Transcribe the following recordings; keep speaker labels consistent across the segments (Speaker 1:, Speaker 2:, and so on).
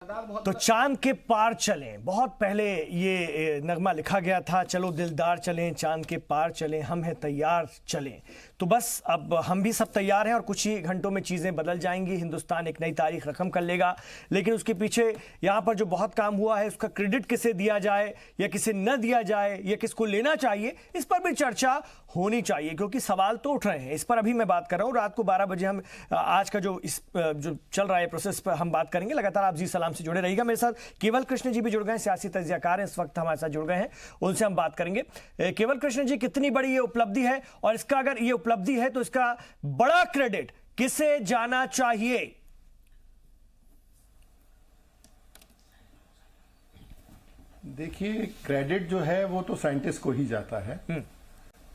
Speaker 1: तो चांद के पार चलें, बहुत पहले ये नगमा लिखा गया था, चलो दिलदार चलें चांद के पार चलें, हम हैं तैयार चलें। तो बस अब हम भी सब तैयार हैं और कुछ ही घंटों में चीज़ें बदल जाएंगी। हिंदुस्तान एक नई तारीख रकम कर लेगा, लेकिन उसके पीछे यहाँ पर जो बहुत काम हुआ है उसका क्रेडिट किसे दिया जाए या किसे न दिया जाए या किसको लेना चाहिए, इस पर भी चर्चा होनी चाहिए, क्योंकि सवाल तो उठ रहे हैं। इस पर अभी मैं बात कर रहा हूँ। रात को 12 बजे हम आज का जो चल रहा है प्रोसेस पर हम बात करेंगे। लगातार आप जी सलाम से जुड़े रहिएगा। मेरे साथ केवल कृष्ण जी भी जुड़ गए हैं, सियासी तज्जियाकार हैं, इस वक्त हमारे साथ जुड़ गए हैं, उनसे हम बात करेंगे। केवल कृष्ण जी, कितनी बड़ी ये उपलब्धि है और इसका अगर ये उपलब्धि है तो इसका बड़ा क्रेडिट किसे जाना चाहिए?
Speaker 2: देखिए, क्रेडिट जो है वो तो साइंटिस्ट को ही जाता है,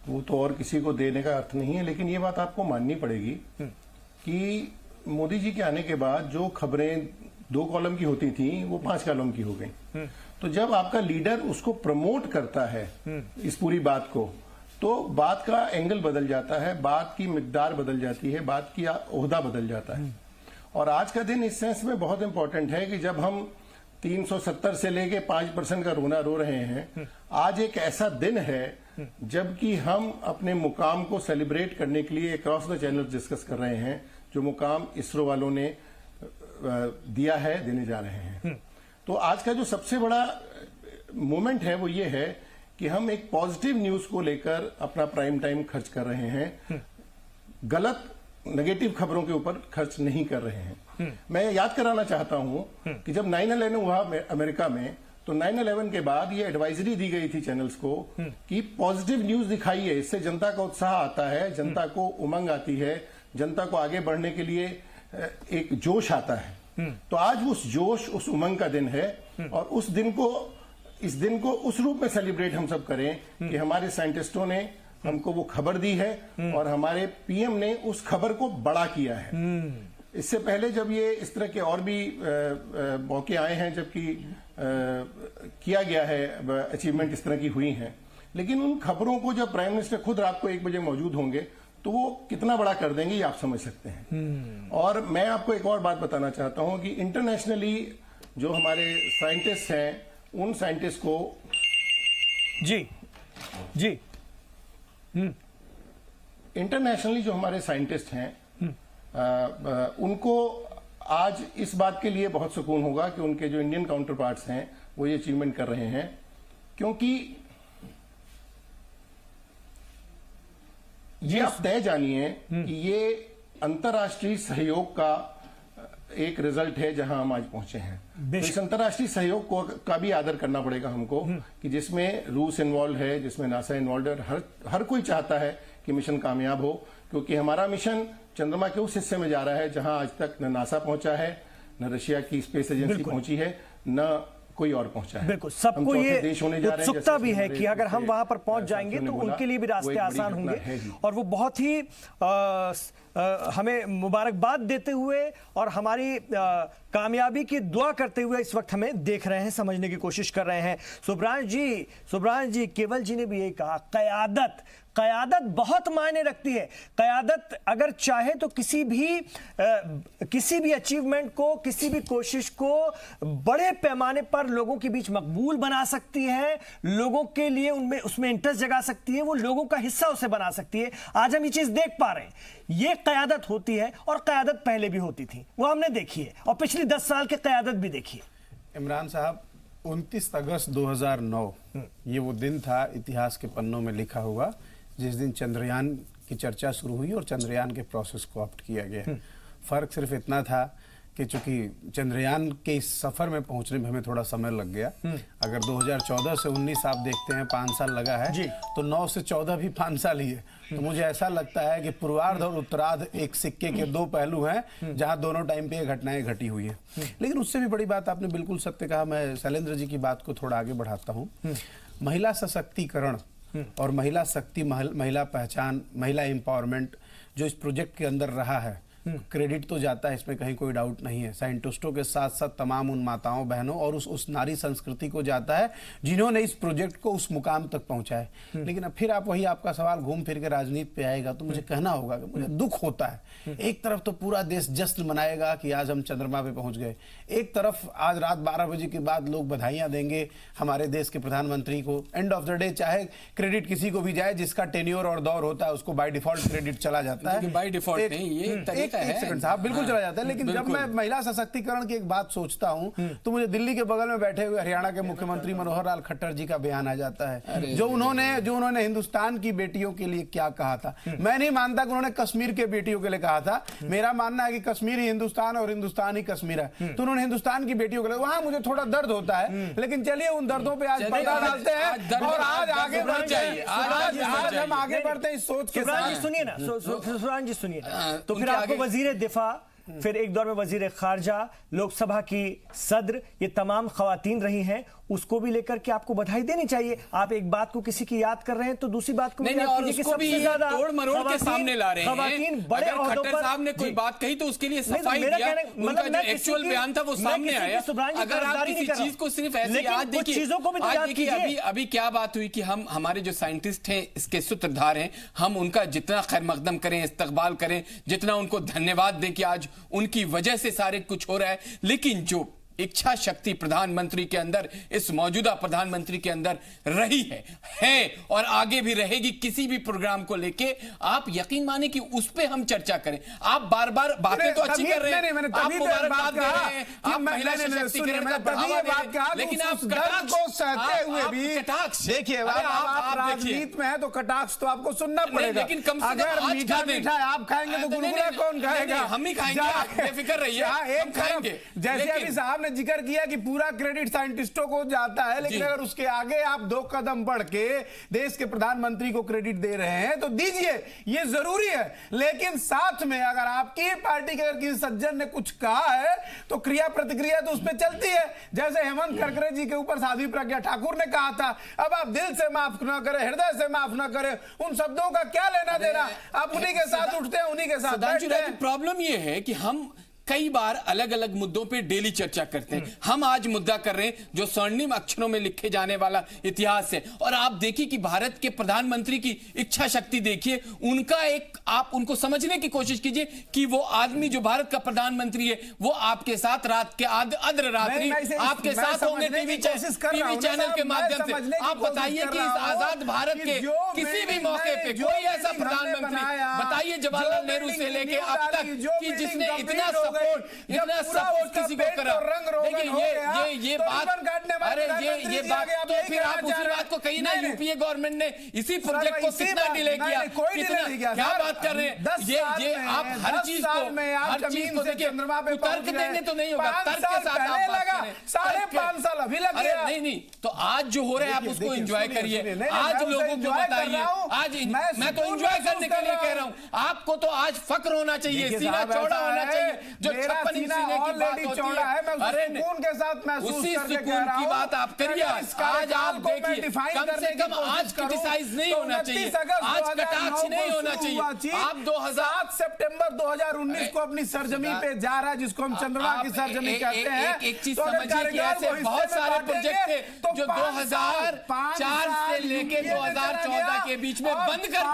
Speaker 2: वो तो और किसी को देने का अर्थ नहीं है। लेकिन ये बात आपको माननी पड़ेगी कि मोदी जी के आने के बाद जो खबरें 2 कॉलम की होती थी वो 5 कॉलम की हो गई। तो जब आपका लीडर उसको प्रमोट करता है इस पूरी बात को, तो बात का एंगल बदल जाता है, बात की मिकदार बदल जाती है, बात की ओहदा बदल जाता है। और आज का दिन इस सेंस में बहुत इंपॉर्टेंट है कि जब हम 370 से लेके 5% का रोना रो रहे हैं, आज एक ऐसा दिन है जबकि हम अपने मुकाम को सेलिब्रेट करने के लिए अक्रॉस द चैनल डिस्कस कर रहे हैं, जो मुकाम इसरो वालों ने दिया है, देने जा रहे हैं। तो आज का जो सबसे बड़ा मोमेंट है वो ये है कि हम एक पॉजिटिव न्यूज को लेकर अपना प्राइम टाइम खर्च कर रहे हैं, गलत नेगेटिव खबरों के ऊपर खर्च नहीं कर रहे हैं। मैं याद कराना चाहता हूं कि जब 9/11 हुआ अमेरिका में, तो 9/11 के बाद ये एडवाइजरी दी गई थी चैनल्स को कि पॉजिटिव न्यूज दिखाइए, इससे जनता का उत्साह आता है, जनता को उमंग आती है, जनता को आगे बढ़ने के लिए एक जोश आता है। तो आज उस जोश, उस उमंग का दिन है और इस दिन को उस रूप में सेलिब्रेट हम सब करें कि हमारे साइंटिस्टों ने हमको वो खबर दी है और हमारे पीएम ने उस खबर को बड़ा किया है। इससे पहले जब ये इस तरह के और भी मौके आए हैं, जबकि किया गया है, अचीवमेंट इस तरह की हुई हैं, लेकिन उन खबरों को जब प्राइम मिनिस्टर खुद रात को 1 बजे मौजूद होंगे तो वो कितना बड़ा कर देंगे ये आप समझ सकते हैं। और मैं आपको एक और बात बताना चाहता हूं कि इंटरनेशनली जो हमारे साइंटिस्ट हैं, उन साइंटिस्ट को
Speaker 1: जी
Speaker 2: इंटरनेशनली जो हमारे साइंटिस्ट हैं, उनको आज इस बात के लिए बहुत सुकून होगा कि उनके जो इंडियन काउंटर पार्ट्स हैं वो ये अचीवमेंट कर रहे हैं, क्योंकि ये आप तय जानिए कि ये अंतर्राष्ट्रीय सहयोग का एक रिजल्ट है जहां हम आज पहुंचे हैं। तो इस अंतर्राष्ट्रीय सहयोग का भी आदर करना पड़ेगा हमको, कि जिसमें रूस इन्वॉल्व है, जिसमें नासा इन्वॉल्व है। हर कोई चाहता है कि मिशन कामयाब हो, क्योंकि हमारा मिशन चंद्रमा के उस हिस्से में जा रहा है जहां आज तक न नासा पहुंचा है, न रशिया की स्पेस एजेंसी पहुंची है, न कोई और पहुंचा है।
Speaker 1: बिल्कुल, सबको ये उत्सुकता भी है कि अगर हम वहां पर पहुंच जाएंगे तो उनके लिए भी रास्ते आसान होंगे। और वो बहुत ही हमें मुबारकबाद देते हुए और हमारी कामयाबी की दुआ करते हुए इस वक्त हमें देख रहे हैं, समझने की कोशिश कर रहे हैं। सुब्रांश जी, केवल जी ने भी यही कहा, कयादत बहुत मायने रखती है। कयादत अगर चाहे तो किसी भी अचीवमेंट को, किसी भी कोशिश को बड़े पैमाने पर लोगों के बीच मकबूल बना सकती है, लोगों के लिए उसमें इंटरेस्ट जगा सकती है, वो लोगों का हिस्सा उसे बना सकती है। आज हम ये चीज देख पा रहे हैं, ये कयादत होती है और कयादत पहले भी होती थी, वो हमने देखी है, और पिछली 10 साल की कयादत भी देखी है।
Speaker 3: इमरान साहब, 29 अगस्त 2009 ये वो दिन था, इतिहास के पन्नों में लिखा हुआ, जिस दिन चंद्रयान की चर्चा शुरू हुई और चंद्रयान के प्रोसेस को ऑप्ट किया गया। फर्क सिर्फ इतना था कि चूंकि चंद्रयान के इस सफर में पहुंचने में हमें थोड़ा समय लग गया। अगर 2014 से 19 आप देखते हैं 5 साल लगा है, तो 9 से 14 भी 5 साल ही है। तो मुझे ऐसा लगता है कि पूर्वार्ध और उत्तरार्ध एक सिक्के के 2 पहलू हैं, जहां दोनों टाइम पे ये घटनाएं घटी हुई हैं। लेकिन उससे भी बड़ी बात आपने बिल्कुल सत्य कहा। मैं शैलेंद्र जी की बात को थोड़ा आगे बढ़ाता हूँ। महिला सशक्तिकरण और महिला शक्ति, महिला पहचान, महिला एम्पावरमेंट जो इस प्रोजेक्ट के अंदर रहा है, क्रेडिट तो जाता है, इसमें कहीं कोई डाउट नहीं है। साइंटिस्टों के साथ साथ तमाम उन माताओं बहनों और उस नारी संस्कृति को जाता है जिन्होंने इस प्रोजेक्ट को उस मुकाम तक पहुंचाए। लेकिन अब फिर आप वही आपका सवाल घूम फिर के राजनीति पे आएगा तो मुझे कहना होगा कि मुझे दुख होता है। एक तरफ तो पूरा देश जश्न मनाएगा कि आज हम चंद्रमा पे पहुंच गए, एक तरफ आज रात 12 बजे के बाद लोग बधाइयां देंगे हमारे देश के प्रधानमंत्री को। एंड ऑफ द डे चाहे क्रेडिट किसी को भी जाए, जिसका टेन्योर और दौर होता है उसको बाय डिफॉल्ट क्रेडिट चला जाता है।
Speaker 4: बाय डिफॉल्ट नहीं, ये तरीका है।
Speaker 3: एक सेकंड साहब, बिल्कुल चला जाता है। लेकिन जब मैं महिला सशक्तिकरण की एक बात सोचता हूं तो मुझे दिल्ली के बगल में बैठे हुए हरियाणा के मुख्यमंत्री मनोहर लाल खट्टर जी का बयान आ जाता है, जो उन्होंने हिंदुस्तान की बेटियों के लिए क्या कहा था। मैं नहीं मानता कि उन्होंने कश्मीर के बेटियों के लिए कहा था। मेरा मानना है कि कश्मीर ही हिंदुस्तान और हिंदुस्तान ही कश्मीर है। तो उन्होंने हिंदुस्तान की बेटियों के लिए, वहां मुझे थोड़ा दर्द होता है, लेकिन चलिए उन दर्दों पे आज पर्दा डालते हैं और आज आगे बढ़ते हैं। आज हम आगे बढ़ते हैं इस सोच के
Speaker 1: सुब्रान जी
Speaker 3: साथ।
Speaker 1: सुनिए ना, सुब्रान जी सुनिए ना। तो फिर आपको वजीर दिफा, फिर एक दौर में वजीर खारजा, लोकसभा की सदर, ये तमाम खवातीन रही हैं, उसको भी लेकर के आपको बधाई देनी चाहिए। आप एक बात को किसी की याद कर रहे हैं तो दूसरी बात को
Speaker 4: नहीं,
Speaker 1: याद
Speaker 4: और
Speaker 1: कीजिए कि
Speaker 4: उसको भी
Speaker 1: सबसे ज्यादा
Speaker 4: तोड़ मरोड़ के सामने ला रहे हैं।
Speaker 1: खवातीन बड़े
Speaker 4: अगर
Speaker 1: ओहदों
Speaker 4: खट्टर
Speaker 1: पर
Speaker 4: साहब ने कोई
Speaker 1: जी।
Speaker 4: बात कही तो उसके लिए
Speaker 1: नहीं,
Speaker 4: सफाई
Speaker 1: मेरा
Speaker 4: दिया,
Speaker 1: कहने-
Speaker 4: उनका
Speaker 1: मतलब
Speaker 4: जो
Speaker 1: मैं किसी
Speaker 4: एक्चुअल
Speaker 1: की-
Speaker 4: बयान था वो
Speaker 1: मैं
Speaker 4: सामने
Speaker 1: किसी की
Speaker 4: आया।
Speaker 1: सुब्रान जी
Speaker 4: अगर आप
Speaker 1: तरफदारी
Speaker 4: किसी
Speaker 1: नहीं कर रहा
Speaker 4: चीज को सिर्फ ऐसे
Speaker 1: लेकिन
Speaker 4: याद
Speaker 1: कुछ
Speaker 4: देखिए,
Speaker 1: चीजों को भी तो
Speaker 4: आज
Speaker 1: याद
Speaker 4: देखिए
Speaker 1: कीजिए।
Speaker 4: अभी क्या बात हुई कि हम हमारे जो साइंटिस्ट हैं इसके सूत्रधार हैं, हम उनका जितना खैर मकदम करें, इस्तकबाल करें, जितना उनको धन्यवाद दें कि आज उनकी वजह से सारे कुछ हो रहा है, लेकिन जो इच्छा शक्ति प्रधानमंत्री के अंदर, इस मौजूदा प्रधानमंत्री के अंदर रही है और आगे भी रहेगी किसी भी प्रोग्राम को लेके, आप यकीन माने कि उस पे हम चर्चा करें। आप बार बार बातें तो अच्छी कर रहे हैं, आप मुबारकबाद दे रहे हैं, आप महिला सशक्तिकरण का बढ़ावा दे रहे हैं, लेकिन आप कटाक्ष
Speaker 3: को सहते हुए भी
Speaker 4: कटाक्ष
Speaker 3: देखिए, आप राजनीति में है तो कटाक्ष तो आपको सुनना पड़ेगा।
Speaker 4: लेकिन कम से कम
Speaker 3: अगर
Speaker 4: आज
Speaker 3: मीठा
Speaker 4: खा दें।
Speaker 3: मीठा आप खाएंगे तो गुलगुला कौन खाएगा?
Speaker 4: हम ही खाएंगे, आप बेफिक्र रहिए, हम खाएंगे।
Speaker 3: जैसे अभी साहब ने जिक्र किया कि पूरा क्रेडिट साइंटिस्टों को जाता है, लेकिन अगर उसके आगे आप 2 कदम बढ़ के देश के प्रधानमंत्री को क्रेडिट दे रहे हैं तो दीजिए, ये जरूरी है। लेकिन साथ में अगर आपकी पार्टी के अगर किसी सज्जन ने कुछ कहा है तो क्रिया प्रतिक्रिया तो उस पर चलती है। जैसे हेमंत करकरे जी के ऊपर साध्वी प्रज्ञा ठाकुर ने कहा था, अब आप दिल से माफ ना करें, हृदय से माफ ना करें, उन शब्दों का क्या लेना देना? आप उन्हीं के साथ उठते हैं, उन्हीं के साथ बैठते हैं।
Speaker 4: प्रॉब्लम ये है कि हम कई बार अलग अलग मुद्दों पे डेली चर्चा करते हैं। हम आज मुद्दा कर रहे हैं जो स्वर्णिम अक्षरों में लिखे जाने वाला इतिहास है, और आप देखिए कि भारत के प्रधानमंत्री की इच्छा शक्ति देखिए, उनका एक, आप उनको समझने की कोशिश कीजिए कि वो आदमी जो भारत का प्रधानमंत्री है वो आपके साथ रात के अद्र रात्रि आपके साथ होंगे टीवी चैनल के माध्यम से। आप बताइए कि इस आजाद भारत के किसी भी मौके पे कोई ऐसा प्रधानमंत्री बताइए जवाहरलाल नेहरू से लेके अब तक कि जिसने इतना सपोर्ट किसी को करा। देखिए ये बात, अरे ये बात तो फिर आप उसी बात को कही ना, यूपीए गवर्नमेंट ने इसी प्रोजेक्ट को कितना डिले किया, कितना, क्या बात कर रहे हैं? ये आप हर चीज को देखिए, तर्क देंगे तो नहीं होगा, तर्क के साथ आप बात करें।
Speaker 3: 5.5 साल अभी लग गया।
Speaker 4: अरे नहीं, तो आज जो हो रहा है आप उसको एंजॉय करिए, आज लोगों को बताइए। आज मैं तो एंजॉय करने के लिए कह रहा हूँ, आपको तो आज फक्र होना चाहिए, सीना चौड़ा होना चाहिए। जो 56 इंच सीने की बात होती है, अरे
Speaker 3: सुकून के साथ महसूस
Speaker 4: उसी
Speaker 3: करके
Speaker 4: सुकून की बात आप करिए। आज आप देखिए, कम से कम आज क्रिटिसाइज नहीं होना चाहिए, आज कटाक्ष नहीं होना चाहिए। आप
Speaker 3: 7 सितंबर 2019 को अपनी सरजमी पे जा रहा है, जिसको हम चंद्रमा की सरजमी कहते हैं।
Speaker 4: एक चीज समझिए कि ऐसे बहुत सारे प्रोजेक्ट थे जो 2004 से लेके 2014 के बीच में बंद कर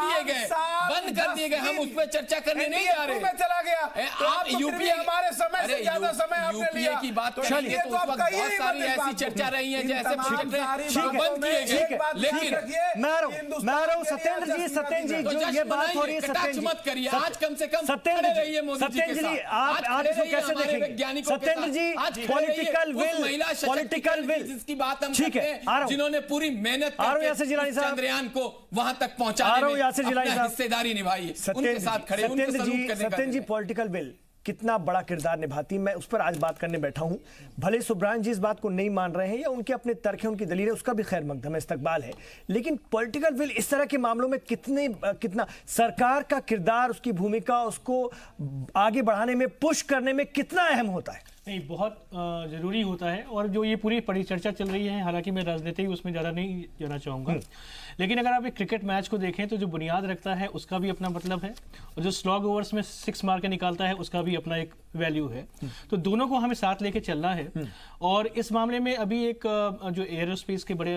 Speaker 4: दिए गए, हम उस पर चर्चा करने नहीं जा रहे।
Speaker 3: चला गया
Speaker 4: आप यूपीए
Speaker 3: हमारे समय से ज्यादा समय आपने लिया
Speaker 4: की बात करेंगे तो उस वक्त बहुत सारी ऐसी चर्चा रही है जैसे प्रोजेक्ट बंद किए गए। लेकिन
Speaker 1: मैं आ रहा हूं सत्येंद्र जी, जो ये बात हो रही है,
Speaker 4: कटाक्ष मत करिए, आज कम से कम
Speaker 1: सत्येंद्र
Speaker 4: रहिए मोदी जी के साथ।
Speaker 1: आप इसको कैसे देखेंगे? सत्येंद्र जी, पॉलिटिकल विल
Speaker 4: जिसकी बात हम
Speaker 1: ठीक
Speaker 4: करते
Speaker 1: है,
Speaker 4: हैं, जिन्होंने पूरी मेहनत करके चंद्रयान को वहां तक पहुंचाने में अपनी हिस्सेदारी निभाई है, उनके साथ खड़े, उनको सल्यूट करने का।
Speaker 1: सत्येंद्र जी, पॉलिटिकल विल कितना बड़ा किरदार निभाती, मैं उस पर आज बात करने बैठा हूं। भले सुब्रान जी इस बात को नहीं मान रहे हैं या उनके अपने तर्क हैं, उनकी दलील है, उसका भी खैर मकदम है, इस्तकबाल है, लेकिन पॉलिटिकल विल इस तरह के मामलों में कितना सरकार का किरदार, उसकी भूमिका, उसको आगे बढ़ाने में, पुश करने में कितना अहम होता है?
Speaker 5: नहीं, बहुत ज़रूरी होता है। और जो ये पूरी परिचर्चा चल रही है, हालांकि मैं राजनीति उसमें ज़्यादा नहीं जाना चाहूँगा, लेकिन अगर आप एक क्रिकेट मैच को देखें तो जो बुनियाद रखता है उसका भी अपना मतलब है, और जो स्लॉग ओवर्स में 6 मार के निकालता है उसका भी अपना एक वैल्यू है। तो दोनों को हमें साथ लेके चलना है। और इस मामले में अभी एक जो एरोस्पेस के बड़े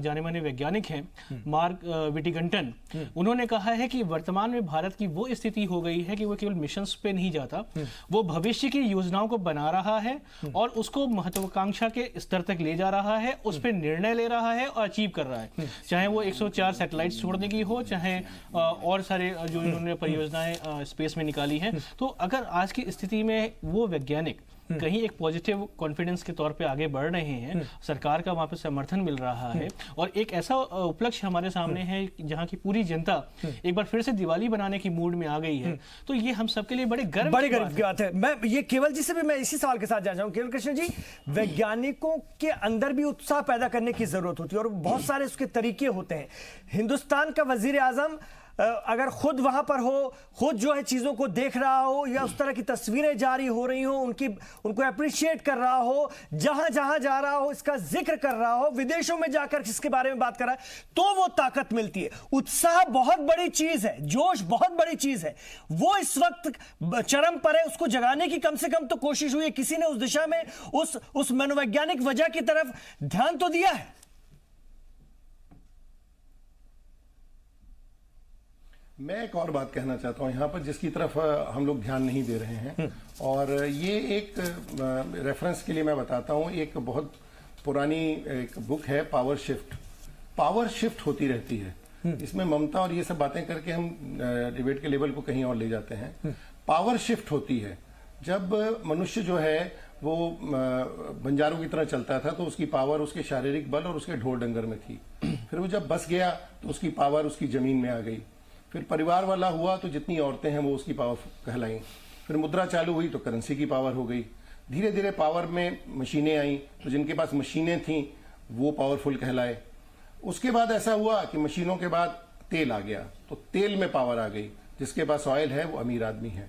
Speaker 5: जाने माने वैज्ञानिक हैं, मार्क विटिगंटन, उन्होंने कहा है कि वर्तमान में भारत की वो स्थिति हो गई है कि वो केवल मिशंस पे नहीं जाता, वो भविष्य की योजनाओं को बना रहा है और उसको महत्वाकांक्षा के स्तर तक ले जा रहा है, उस पर निर्णय ले रहा है और अचीव कर रहा है। चाहे वो 104 सैटेलाइट्स छोड़ने की हो, चाहे और सारे जो इन्होंने परियोजनाएं स्पेस में निकाली हैं। तो अगर आज की स्थिति में वो वैज्ञानिक कहीं एक पॉजिटिव कॉन्फिडेंस के तौर पे आगे बढ़ रहे हैं, सरकार का वहां पे समर्थन मिल रहा है, और एक ऐसा उपलक्ष्य हमारे सामने है जहां की पूरी जनता एक बार फिर से दिवाली बनाने की मूड में आ गई है, तो ये हम सबके लिए बड़े गर्व
Speaker 1: की बात है। मैं ये केवल जी से भी मैं इसी सवाल के साथ जाना चाहूंगा। केवल कृष्ण जी, वैज्ञानिकों के अंदर भी उत्साह पैदा करने की जरूरत होती है और बहुत सारे उसके तरीके होते हैं। हिंदुस्तान का वजीर आजम अगर खुद वहां पर हो, खुद जो है चीजों को देख रहा हो, या उस तरह की तस्वीरें जारी हो रही हो, उनको अप्रिशिएट कर रहा हो, जहां जहां जा रहा हो इसका जिक्र कर रहा हो, विदेशों में जाकर इसके बारे में बात कर रहा है, तो वो ताकत मिलती है। उत्साह बहुत बड़ी चीज है, जोश बहुत बड़ी चीज है, वो इस वक्त चरम पर है। उसको जगाने की कम से कम तो कोशिश हुई है, किसी ने उस दिशा में उस मनोवैज्ञानिक वजह की तरफ ध्यान तो दिया है।
Speaker 2: मैं एक और बात कहना चाहता हूं यहां पर, जिसकी तरफ हम लोग ध्यान नहीं दे रहे हैं, और ये एक रेफरेंस के लिए मैं बताता हूं। एक बहुत पुरानी एक बुक है, पावर शिफ्ट। पावर शिफ्ट होती रहती है, इसमें ममता और ये सब बातें करके हम डिबेट के लेवल को कहीं और ले जाते हैं। पावर शिफ्ट होती है जब मनुष्य जो है वो बंजारों की तरह चलता था, तो उसकी पावर उसके शारीरिक बल और उसके ढोर डंगर में थी। फिर वो जब बस गया तो उसकी पावर उसकी जमीन में आ गई। फिर परिवार वाला हुआ तो जितनी औरतें हैं वो उसकी पावर कहलाई। फिर मुद्रा चालू हुई तो करेंसी की पावर हो गई। धीरे धीरे पावर में मशीनें आई तो जिनके पास मशीनें थीं वो पावरफुल कहलाए। उसके बाद ऐसा हुआ कि मशीनों के बाद तेल आ गया, तो तेल में पावर आ गई। जिसके पास ऑयल है वो अमीर आदमी है।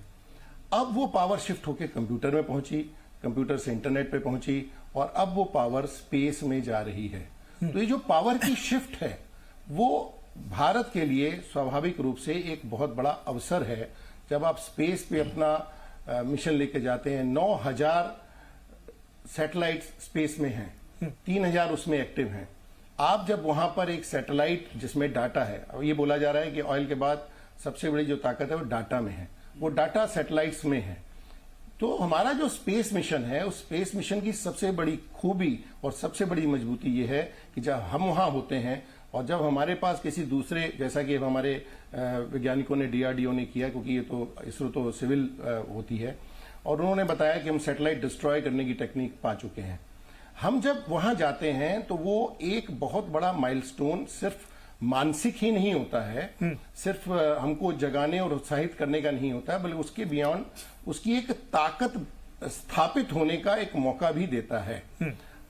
Speaker 2: अब वो पावर शिफ्ट होकर कंप्यूटर में पहुंची, कंप्यूटर से इंटरनेट पे पहुंची, और अब वो पावर स्पेस में जा रही है। तो ये जो पावर की शिफ्ट है वो भारत के लिए स्वाभाविक रूप से एक बहुत बड़ा अवसर है। जब आप स्पेस पे अपना मिशन लेके जाते हैं, 9000 सैटेलाइट स्पेस में हैं, 3000 उसमें एक्टिव हैं। आप जब वहां पर एक सैटेलाइट जिसमें डाटा है, अब ये बोला जा रहा है कि ऑयल के बाद सबसे बड़ी जो ताकत है वो डाटा में है, वो डाटा सैटेलाइट्स में है। तो हमारा जो स्पेस मिशन है, उस स्पेस मिशन की सबसे बड़ी खूबी और सबसे बड़ी मजबूती ये है कि जब हम वहां होते हैं और जब हमारे पास किसी दूसरे, जैसा कि हमारे वैज्ञानिकों ने, डीआरडीओ ने किया, क्योंकि ये तो इसरो तो सिविल होती है, और उन्होंने बताया कि हम सैटेलाइट डिस्ट्रॉय करने की टेक्निक पा चुके हैं। हम जब वहां जाते हैं तो वो एक बहुत बड़ा माइलस्टोन सिर्फ मानसिक ही नहीं होता है, सिर्फ हमको जगाने और उत्साहित करने का नहीं होता है, बल्कि उसके बियॉन्ड उसकी एक ताकत स्थापित होने का एक मौका भी देता है।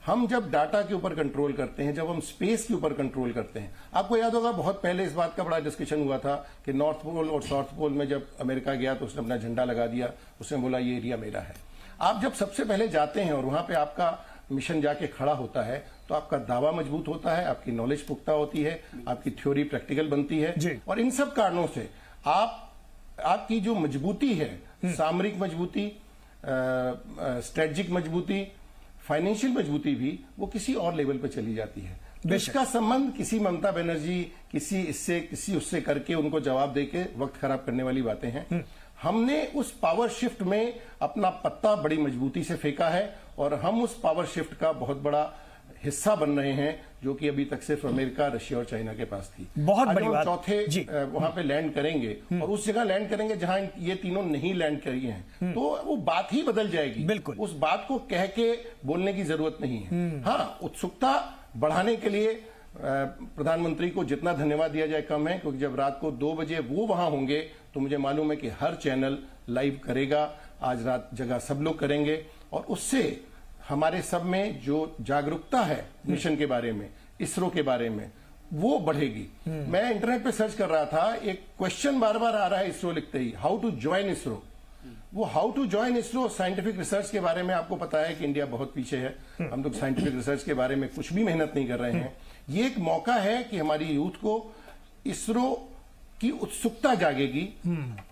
Speaker 2: हम जब डाटा के ऊपर कंट्रोल करते हैं, जब हम स्पेस के ऊपर कंट्रोल करते हैं, आपको याद होगा बहुत पहले इस बात का बड़ा डिस्कशन हुआ था कि नॉर्थ पोल और साउथ पोल में जब अमेरिका गया तो उसने अपना झंडा लगा दिया, उसने बोला ये एरिया मेरा है। आप जब सबसे पहले जाते हैं और वहां पे आपका मिशन जाके खड़ा होता है तो आपका दावा मजबूत होता है, आपकी नॉलेज पुख्ता होती है, आपकी थ्योरी प्रैक्टिकल बनती है, और इन सब कारणों से आपकी जो मजबूती है, सामरिक मजबूती, स्ट्रेटेजिक मजबूती, फाइनेंशियल मजबूती भी, वो किसी और लेवल पे चली जाती है। तो इसका संबंध किसी ममता बनर्जी, किसी इससे किसी उससे करके उनको जवाब देके वक्त खराब करने वाली बातें हैं। हमने उस पावर शिफ्ट में अपना पत्ता बड़ी मजबूती से फेंका है और हम उस पावर शिफ्ट का बहुत बड़ा हिस्सा बन रहे हैं, जो कि अभी तक सिर्फ अमेरिका, रशिया और चाइना के पास थी।
Speaker 1: बहुत बड़ी बात।
Speaker 2: चौथे वहां पे लैंड करेंगे और उस जगह लैंड करेंगे जहां ये तीनों नहीं लैंड करी हैं, तो वो बात ही बदल जाएगी।
Speaker 1: बिल्कुल,
Speaker 2: उस बात को कह के बोलने की जरूरत नहीं है। हाँ, उत्सुकता बढ़ाने के लिए प्रधानमंत्री को जितना धन्यवाद दिया जाए कम है, क्योंकि जब रात को 2 बजे वो वहां होंगे तो मुझे मालूम है कि हर चैनल लाइव करेगा। आज रात जगह सब लोग करेंगे और उससे हमारे सब में जो जागरूकता है मिशन के बारे में, इसरो के बारे में, वो बढ़ेगी। मैं इंटरनेट पे सर्च कर रहा था, एक क्वेश्चन बार बार आ रहा है इसरो लिखते ही, हाउ टू ज्वाइन इसरो। वो how to join ISRO scientific research के बारे में आपको पता है कि इंडिया बहुत पीछे है, हम लोग साइंटिफिक रिसर्च के बारे में कुछ भी मेहनत नहीं कर रहे हैं। ये एक मौका है कि हमारी यूथ को इसरो की उत्सुकता जागेगी,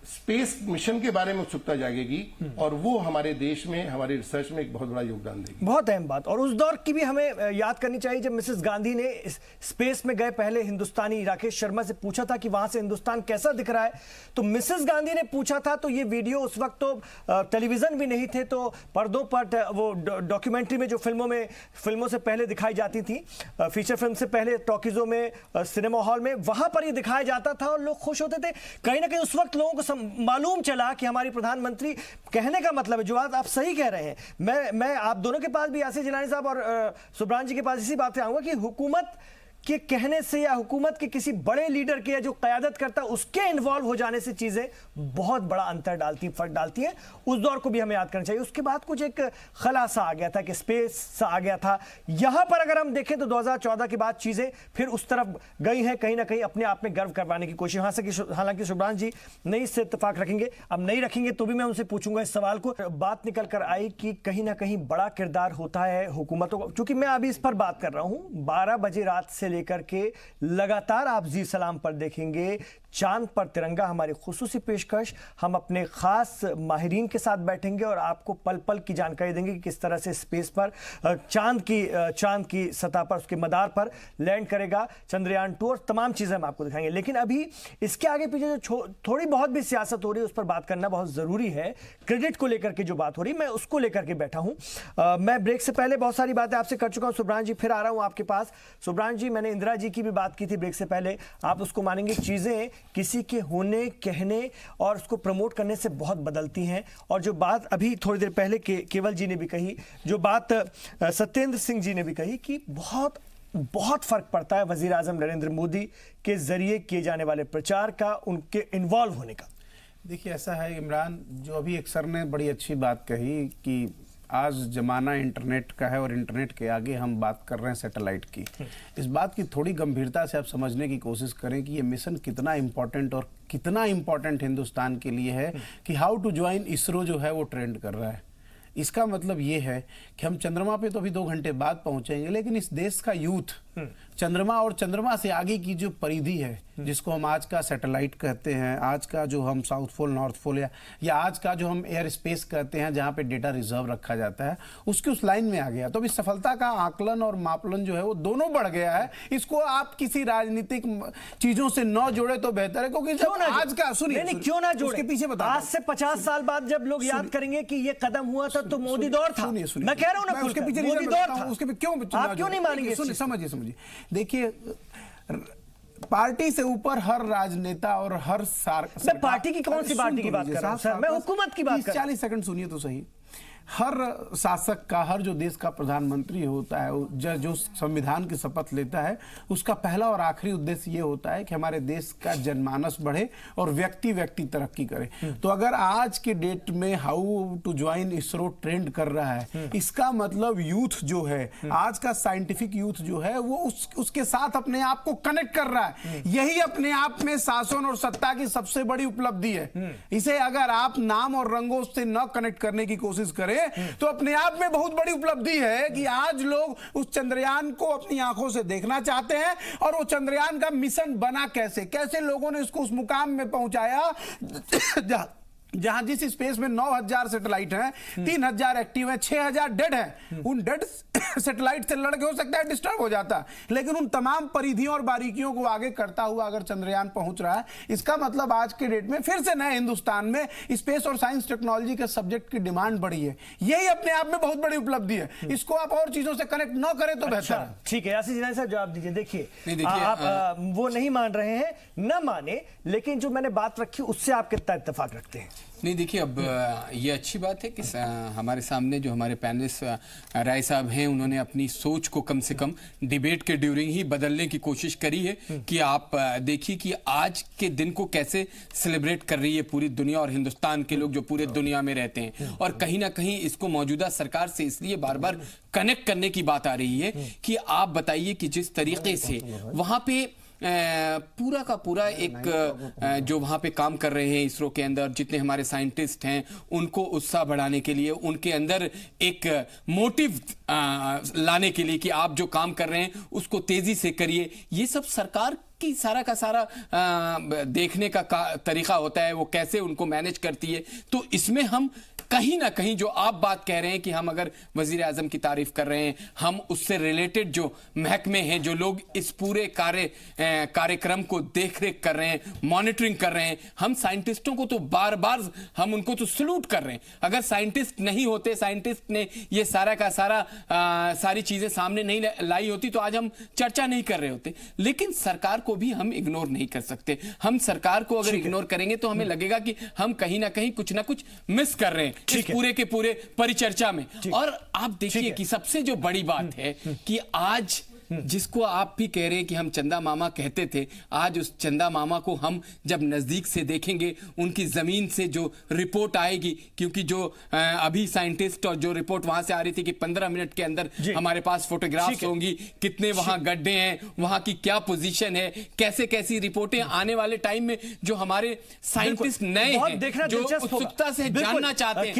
Speaker 2: स्पेस मिशन के बारे में उत्सुकता जागेगी और वो हमारे देश में हमारे रिसर्च में एक बहुत बड़ा योगदान देगी।
Speaker 1: बहुत अहम बात। और उस दौर की भी हमें याद करनी चाहिए जब मिसेस गांधी ने स्पेस में गए पहले हिंदुस्तानी राकेश शर्मा से पूछा था कि वहां से हिंदुस्तान कैसा दिख रहा है, तो मिसेस गांधी ने पूछा था, तो ये वीडियो उस वक्त तो टेलीविजन भी नहीं थे, तो पर्दों पर वो डॉक्यूमेंट्री में जो फिल्मों से पहले दिखाई जाती थी, फीचर फिल्म से पहले टॉकीजों में, सिनेमा हॉल में, वहां पर ये दिखाया जाता था और लोग खुश होते थे। कहीं ना कहीं उस वक्त लोगों को मालूम चला कि हमारी प्रधानमंत्री, कहने का मतलब है, जो बात आप सही कह रहे हैं, मैं आप दोनों के पास भी, आसिफ जिलानी साहब और सुब्रान जी के पास इसी बात से आऊंगा कि हुकूमत के कहने से या हुकूमत के किसी बड़े लीडर के या जो क़यादत करता है उसके इन्वॉल्व हो जाने से चीजें बहुत बड़ा अंतर डालती, फर्क डालती हैं। उस दौर को भी हमें याद करना चाहिए। उसके बाद कुछ एक खलासा आ गया था कि स्पेस सा आ गया था। यहां पर अगर हम देखें तो 2014 के बाद चीजें फिर उस तरफ गई हैं, कहीं ना कहीं अपने आप में गर्व करवाने की कोशिश। हालांकि सुब्रान जी नहीं इससे इत्तेफाक रखेंगे, अब नहीं रखेंगे तो भी मैं उनसे पूछूंगा इस सवाल को। बात निकल कर आई कि कहीं ना कहीं बड़ा किरदार होता है हुकूमतों का, क्योंकि मैं अभी इस पर बात कर रहा हूं 12 बजे रात से लेकर के लगातार आप जी सलाम पर देखेंगे चांद पर तिरंगा, हमारी खुसूसी पेशकश। हम अपने खास माहिरीन के साथ बैठेंगे और आपको पल पल की जानकारी देंगे कि किस तरह से स्पेस पर चांद की सतह पर, उसके मदार पर लैंड करेगा चंद्रयान 2 और तमाम चीजें हम आपको दिखाएंगे। लेकिन अभी इसके आगे पीछे जो थोड़ी बहुत भी सियासत हो रही है उस पर बात करना बहुत जरूरी है। क्रेडिट को लेकर के जो बात हो रही है मैं उसको लेकर के बैठा हूं। मैं ब्रेक से पहले बहुत सारी बातें आपसे कर चुका हूं। सुब्रान जी फिर आ रहा हूं आपके पास। सुब्रान जी, मैंने इंदिरा जी की भी बात की थी ब्रेक से पहले, आप उसको मानेंगे चीजें किसी के होने, कहने और उसको प्रमोट करने से बहुत बदलती हैं। और जो बात अभी थोड़ी देर पहले केवल जी ने भी कही, जो बात सत्येंद्र सिंह जी ने भी कही कि बहुत फर्क पड़ता है वजीर आजम नरेंद्र मोदी के जरिए किए जाने वाले प्रचार का, उनके इन्वॉल्व होने का।
Speaker 3: देखिए ऐसा है इमरान, जो अभी एक सर ने बड़ी अच्छी बात कही कि आज जमाना इंटरनेट का है और इंटरनेट के आगे हम बात कर रहे हैं सैटेलाइट की। इस बात की थोड़ी गंभीरता से आप समझने की कोशिश करें कि ये मिशन कितना इम्पोर्टेंट और कितना इम्पोर्टेंट हिंदुस्तान के लिए है कि हाउ टू ज्वाइन इसरो जो है वो ट्रेंड कर रहा है। इसका मतलब ये है कि हम चंद्रमा पे तो अभी 2 घंटे बाद पहुंचेंगे, लेकिन इस देश का यूथ चंद्रमा और चंद्रमा से आगे की जो परिधि है, जिसको हम आज का सैटेलाइट कहते हैं, आज का जो हम साउथ पोल, नॉर्थ पोल या आज का जो हम एयर स्पेस कहते हैं जहां पे डेटा रिजर्व रखा जाता है, उसकी उस लाइन में आ गया। तो अभी सफलता का आकलन और मापलन जो है वो दोनों बढ़ गया है। इसको आप किसी राजनीतिक चीजों से न जोड़े तो बेहतर है, क्योंकि जब आज का सुनिए
Speaker 1: क्यों ना जोड़े,
Speaker 3: उसके पीछे बता,
Speaker 1: आज से 50 साल बाद जब लोग याद करेंगे कि ये कदम हुआ था तो मोदी दौर था। मैं कह रहा हूं ना,
Speaker 3: उसके पीछे
Speaker 1: मोदी दौर था,
Speaker 3: उसके क्यों
Speaker 1: आप क्यों नहीं मानेंगे?
Speaker 3: समझिए देखिए, पार्टी से ऊपर हर राजनेता और हर मैं
Speaker 1: पार्टी की कौन सी पार्टी की बात कर रहा हूं सर, मैं हुकूमत की बात कर रहा हूं।
Speaker 3: 40 सेकंड सुनिए तो सही। हर शासक का, हर जो देश का प्रधानमंत्री होता है, जो संविधान की शपथ लेता है, उसका पहला और आखिरी उद्देश्य ये होता है कि हमारे देश का जनमानस बढ़े और व्यक्ति तरक्की करे। तो अगर आज के डेट में how to join ISRO trend कर रहा है, इसका मतलब यूथ जो है, आज का साइंटिफिक यूथ जो है, वो उसके साथ अपने आप को कनेक्ट कर रहा है। यही अपने आप में शासन और सत्ता की सबसे बड़ी उपलब्धि है। इसे अगर आप नाम और रंगों से न कनेक्ट करने की कोशिश करें तो अपने आप में बहुत बड़ी उपलब्धि है कि आज लोग उस चंद्रयान को अपनी आंखों से देखना चाहते हैं और वो चंद्रयान का मिशन बना कैसे लोगों ने इसको उस मुकाम में पहुंचाया जहां जिस स्पेस में 9000 सैटेलाइट हैं, 3000 एक्टिव हैं, 6000 डेड हैं। उन डेड सैटेलाइट से लड़के हो सकता है डिस्टर्ब हो जाता, लेकिन उन तमाम परिधियों और बारीकियों को आगे करता हुआ अगर चंद्रयान पहुंच रहा है, इसका मतलब आज के डेट में फिर से नए हिंदुस्तान में स्पेस और साइंस टेक्नोलॉजी के सब्जेक्ट की डिमांड बढ़ी है। यही अपने आप में बहुत बड़ी उपलब्धि है। इसको आप और चीजों से कनेक्ट न करें तो बेहतर है।
Speaker 1: ठीक है, आसिफ जिलानी साहब जवाब दीजिए। देखिए आप वो नहीं मान रहे हैं, न माने, लेकिन जो मैंने बात रखी उससे आप कितना इत्तेफाक रखते हैं?
Speaker 4: नहीं, देखिए अब ये अच्छी बात है कि हमारे सामने जो हमारे पैनलिस्ट राय साहब हैं, उन्होंने अपनी सोच को कम से कम डिबेट के ड्यूरिंग ही बदलने की कोशिश करी है कि आप देखिए कि आज के दिन को कैसे सेलिब्रेट कर रही है पूरी दुनिया और हिंदुस्तान के लोग जो पूरे दुनिया में रहते हैं। और कहीं ना कहीं इसको मौजूदा सरकार से इसलिए बार बार कनेक्ट करने की बात आ रही है कि आप बताइए कि जिस तरीके से वहां पे पूरा का पूरा एक जो वहाँ पे काम कर रहे हैं इसरो के अंदर जितने हमारे साइंटिस्ट हैं उनको उत्साह बढ़ाने के लिए, उनके अंदर एक मोटिव लाने के लिए कि आप जो काम कर रहे हैं उसको तेजी से करिए, ये सब सरकार की सारा का सारा देखने का तरीका होता है, वो कैसे उनको मैनेज करती है। तो इसमें हम कहीं ना कहीं जो आप बात कह रहे हैं कि हम अगर वजीर आजम की तारीफ कर रहे हैं, हम उससे रिलेटेड जो महकमे हैं, जो लोग इस पूरे कार्यक्रम को देख रेख कर रहे हैं, मॉनिटरिंग कर रहे हैं, हम साइंटिस्टों को तो बार बार हम उनको तो सलूट कर रहे हैं। अगर साइंटिस्ट नहीं होते, साइंटिस्ट ने ये सारा का सारा सारी चीजें सामने नहीं लाई होती तो आज हम चर्चा नहीं कर रहे होते। लेकिन सरकार को भी हम इग्नोर नहीं कर सकते। हम सरकार को अगर इग्नोर करेंगे तो हमें लगेगा कि हम कहीं ना कहीं कुछ ना कुछ मिस कर रहे हैं इस पूरे के पूरे परिचर्चा में। और आप देखिए कि सबसे जो बड़ी बात है कि आज जिसको आप भी कह रहे हैं कि हम चंदा मामा कहते थे, आज उस चंदा मामा को हम जब नजदीक से देखेंगे, उनकी जमीन से जो रिपोर्ट आएगी, क्योंकि जो अभी साइंटिस्ट और जो रिपोर्ट वहां से आ रही थी कि 15 मिनट के अंदर हमारे पास फोटोग्राफ्स होंगी, कितने वहां गड्ढे हैं, वहां की क्या पोजीशन है, कैसे कैसी रिपोर्टें आने वाले टाइम में जो हमारे साइंटिस्ट नए हैं, जो उत्सुकता से जानना चाहते हैं,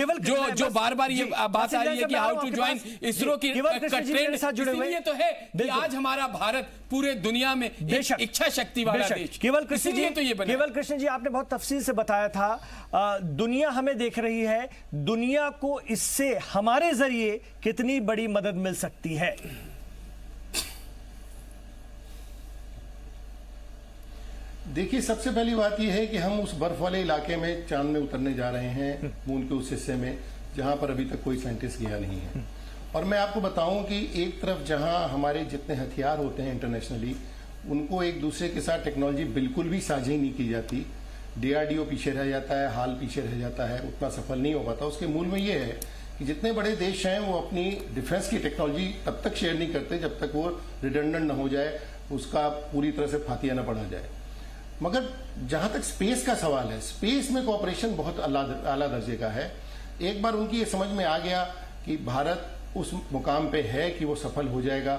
Speaker 4: जो बार बार ये बात आ रही है कि हाउ टू ज्वाइन इसरो की ट्रेंड, इसलिए तो है कि आज हमारा भारत पूरे दुनिया में इच्छा शक्ति वाला देश।
Speaker 1: केवल कृष्ण जी,
Speaker 4: तो ये
Speaker 1: केवल कृष्ण जी, आपने बहुत तफसील से बताया था, दुनिया हमें देख रही है, दुनिया को इससे हमारे जरिए कितनी बड़ी मदद मिल सकती है।
Speaker 2: देखिए, सबसे पहली बात यह है कि हम उस बर्फ वाले इलाके में चांद में उतरने जा रहे हैं, मून के उस हिस्से में जहां पर अभी तक कोई साइंटिस्ट गया नहीं है। और मैं आपको बताऊं कि एक तरफ जहां हमारे जितने हथियार होते हैं इंटरनेशनली, उनको एक दूसरे के साथ टेक्नोलॉजी बिल्कुल भी साझी नहीं की जाती। डीआरडीओ पीछे रह जाता है, हाल पीछे रह जाता है, उतना सफल नहीं हो पाता। उसके मूल में ये है कि जितने बड़े देश हैं वो अपनी डिफेंस की टेक्नोलॉजी तब तक शेयर नहीं करते जब तक वो रिडंडेंट न हो जाए, उसका पूरी तरह से फातिया न पड़ा जाए। मगर जहां तक स्पेस का सवाल है, स्पेस में कोऑपरेशन बहुत आला दर्जे का है। एक बार उनकी ये समझ में आ गया कि भारत उस मुकाम पे है कि वो सफल हो जाएगा,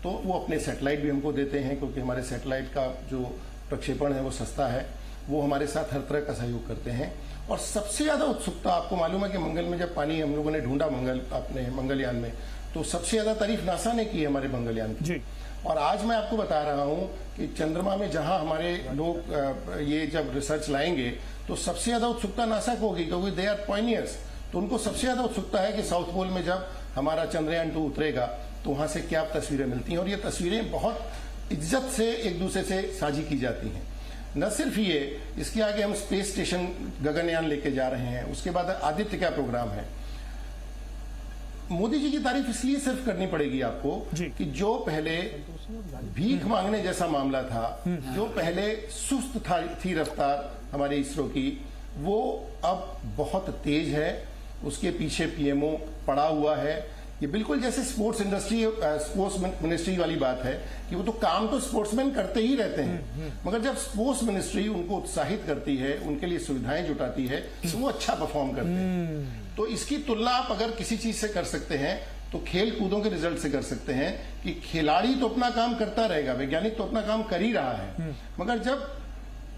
Speaker 2: तो वो अपने सैटेलाइट भी हमको देते हैं, क्योंकि हमारे सैटेलाइट का जो प्रक्षेपण है वो सस्ता है। वो हमारे साथ हर तरह का सहयोग करते हैं। और सबसे ज्यादा उत्सुकता, आपको मालूम है कि मंगल में जब पानी हम लोगों ने ढूंढा अपने मंगलयान में, तो सबसे ज्यादा तारीफ नासा ने की है हमारे मंगलयान की। और आज मैं आपको बता रहा हूं कि चंद्रमा में जहां हमारे लोग ये जब रिसर्च लाएंगे तो सबसे ज्यादा उत्सुकता नासा को होगी, क्योंकि दे आर पायनियर्स। तो उनको सबसे ज्यादा उत्सुकता है कि साउथ पोल में जब हमारा चंद्रयान 2 उतरेगा तो वहां से क्या तस्वीरें मिलती हैं। और ये तस्वीरें बहुत इज्जत से एक दूसरे से साझी की जाती हैं। न सिर्फ ये, इसके आगे हम स्पेस स्टेशन गगनयान लेके जा रहे हैं, उसके बाद आदित्य का प्रोग्राम है। मोदी जी की तारीफ इसलिए सिर्फ करनी पड़ेगी आपको कि जो पहले भीख मांगने जैसा मामला था, जो पहले सुस्त थी रफ्तार हमारे इसरो की, वो अब बहुत तेज है। उसके पीछे पीएमओ पड़ा हुआ है। ये बिल्कुल जैसे स्पोर्ट्स मिनिस्ट्री वाली बात है कि वो तो काम तो स्पोर्ट्समैन करते ही रहते हैं, मगर जब स्पोर्ट्स मिनिस्ट्री उनको उत्साहित करती है, उनके लिए सुविधाएं जुटाती है, तो वो अच्छा परफॉर्म करते हैं। तो इसकी तुलना आप अगर किसी चीज से कर सकते हैं तो खेल कूदों के रिजल्ट से कर सकते हैं कि खिलाड़ी तो अपना काम करता रहेगा, वैज्ञानिक तो अपना काम कर ही रहा है, मगर जब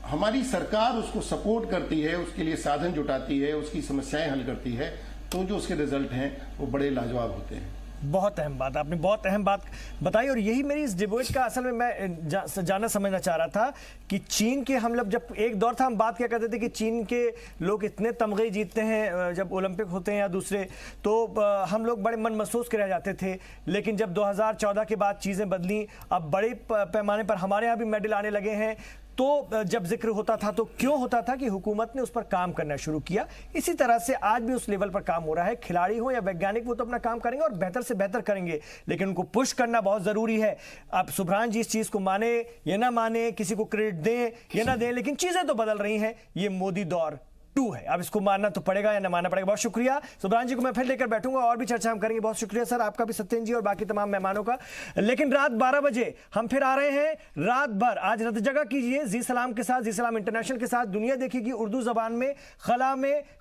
Speaker 2: हमारी सरकार उसको सपोर्ट करती है, उसके लिए साधन जुटाती है, उसकी समस्याएं हल करती है, तो जो उसके रिजल्ट हैं वो बड़े लाजवाब होते हैं।
Speaker 1: बहुत अहम बात, आपने बहुत अहम बात बताई। और यही मेरी इस डिबेट का असल में मैं जाना समझना चाह रहा था कि चीन के हम लोग, जब एक दौर था हम बात क्या करते थे कि चीन के लोग इतने तमगे जीतते हैं जब ओलंपिक होते हैं या दूसरे, तो हम लोग बड़े मन महसूस के रह जाते थे। लेकिन जब 2014 के बाद चीज़ें बदली, अब बड़े पैमाने पर हमारे यहाँ भी मेडल आने लगे हैं, तो जब जिक्र होता था तो क्यों होता था कि हुकूमत ने उस पर काम करना शुरू किया। इसी तरह से आज भी उस लेवल पर काम हो रहा है। खिलाड़ी हो या वैज्ञानिक, वो तो अपना काम करेंगे और बेहतर से बेहतर करेंगे, लेकिन उनको पुश करना बहुत जरूरी है। अब सुभ्रान जी इस चीज को माने या ना माने, किसी को क्रेडिट दें या ना दें, लेकिन चीजें तो बदल रही हैं। ये मोदी दौर 2 है, अब इसको मानना तो पड़ेगा या ना मानना पड़ेगा। बहुत शुक्रिया सुभ्रान जी को मैं फिर लेकर बैठूंगा और भी चर्चा हम करेंगे। बहुत शुक्रिया सर आपका भी, सत्येंद्र जी और बाकी तमाम मेहमानों का। लेकिन रात 12 बजे हम फिर आ रहे हैं। रात भर आज रत जगह कीजिए जी सलाम के साथ, जी सलाम इंटरनेशनल के साथ। दुनिया देखेगी उर्दू जबान में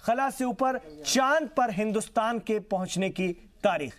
Speaker 1: खला से ऊपर चांद पर हिंदुस्तान के पहुंचने की तारीख।